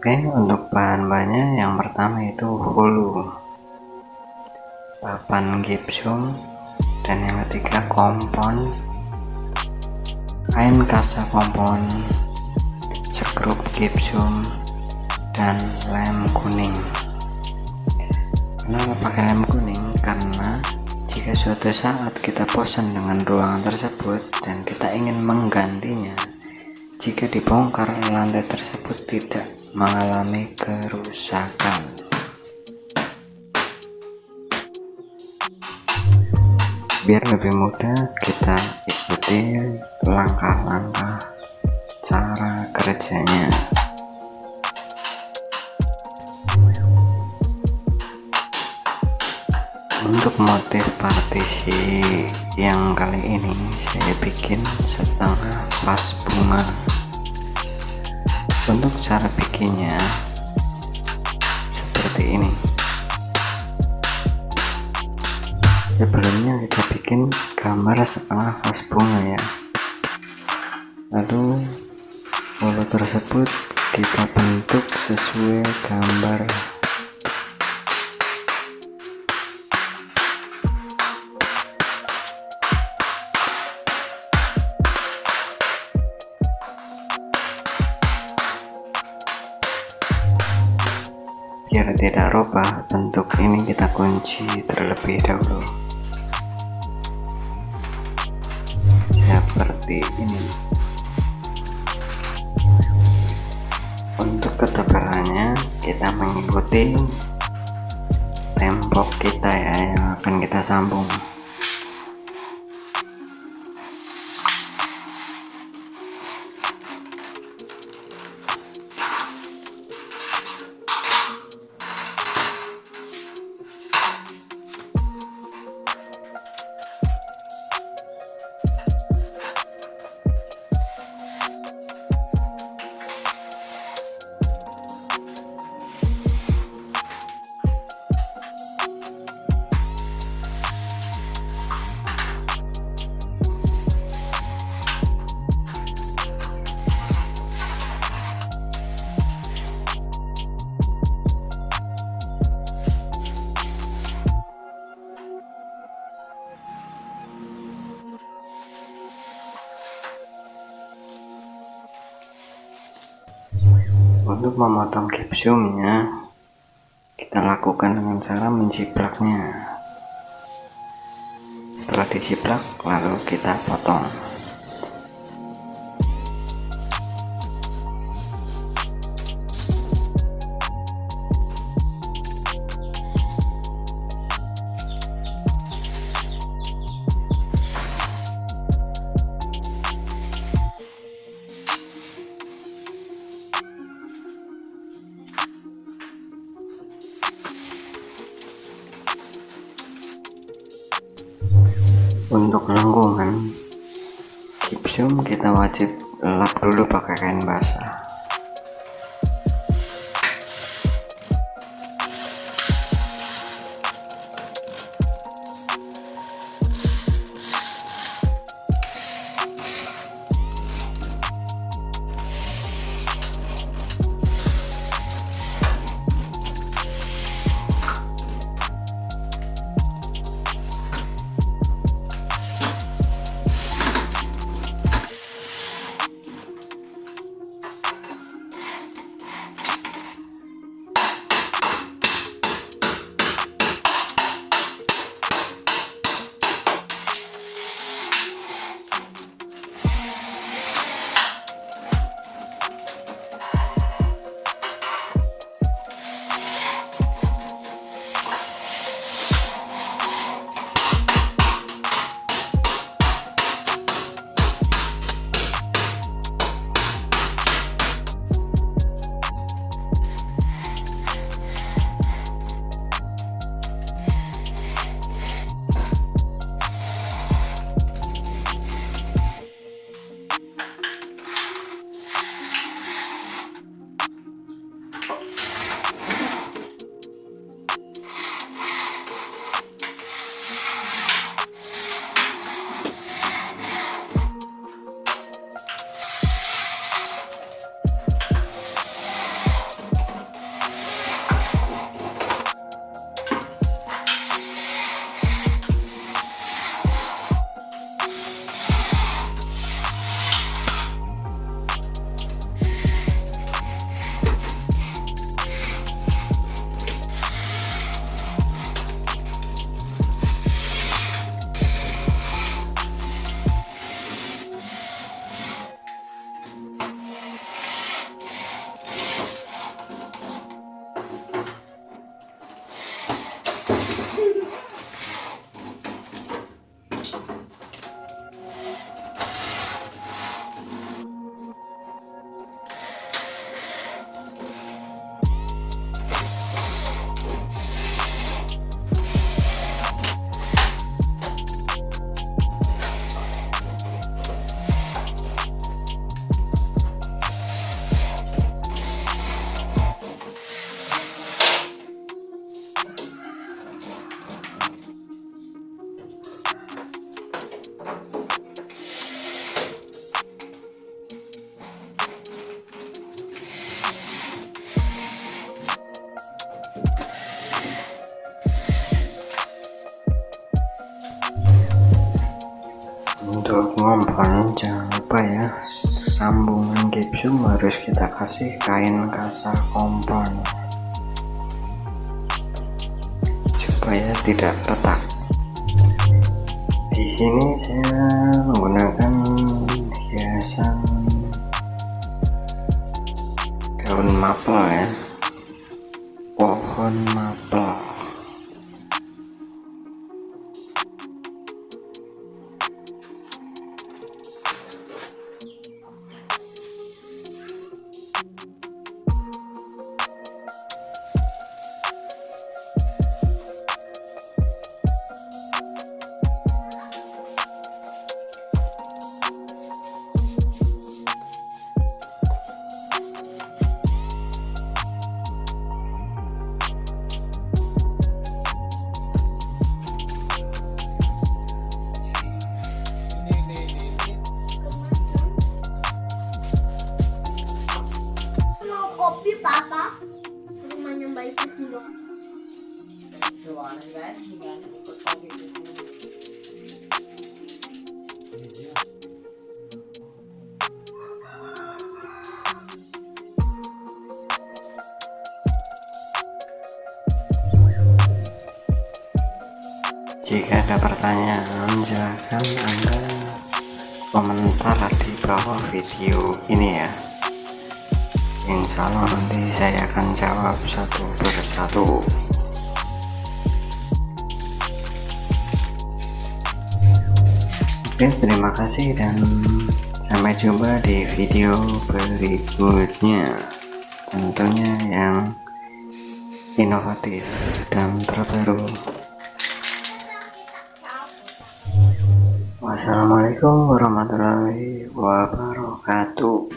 Oke, untuk bahan-bahannya yang pertama itu hulu, papan gypsum, dan yang ketiga kompon, kain KASA kompon, sekrup gypsum, dan lem kuning. Kenapa pakai lem kuning? Karena jika suatu saat kita bosan dengan ruangan tersebut dan kita ingin menggantinya, jika dibongkar lantai tersebut tidak mengalami kerusakan. Biar lebih mudah, kita ikuti langkah-langkah cara kerjanya. Untuk motif partisi yang kali ini saya bikin setengah vas bunga. Untuk cara bikinnya seperti ini. Sebelumnya kita bikin gambar setengah vas bunga ya. Lalu hulu tersebut kita bentuk sesuai gambar. Biar tidak robah bentuk ini, kita kunci terlebih dahulu seperti ini. Untuk ketebalannya kita mengikuti tembok kita ya, yang akan kita sambung. Untuk memotong gypsumnya, kita lakukan dengan cara menjiplaknya. Setelah dijiplak, lalu kita potong. Untuk lengkungan gypsum kita wajib lap dulu pakai kain basah. sambungan gipsum harus kita kasih kain KASA kompon supaya tidak retak. Di sini saya menggunakan hiasan daun mapel ya, pohon mapel. Kopi papa rumahnya Mbak Isis dulu. Jika ada pertanyaan silahkan Anda komentar di bawah video ini ya. Insya Allah nanti saya akan jawab satu persatu. Oke, terima kasih dan sampai jumpa di video berikutnya, tentunya yang inovatif dan terbaru. Wassalamualaikum warahmatullahi wabarakatuh.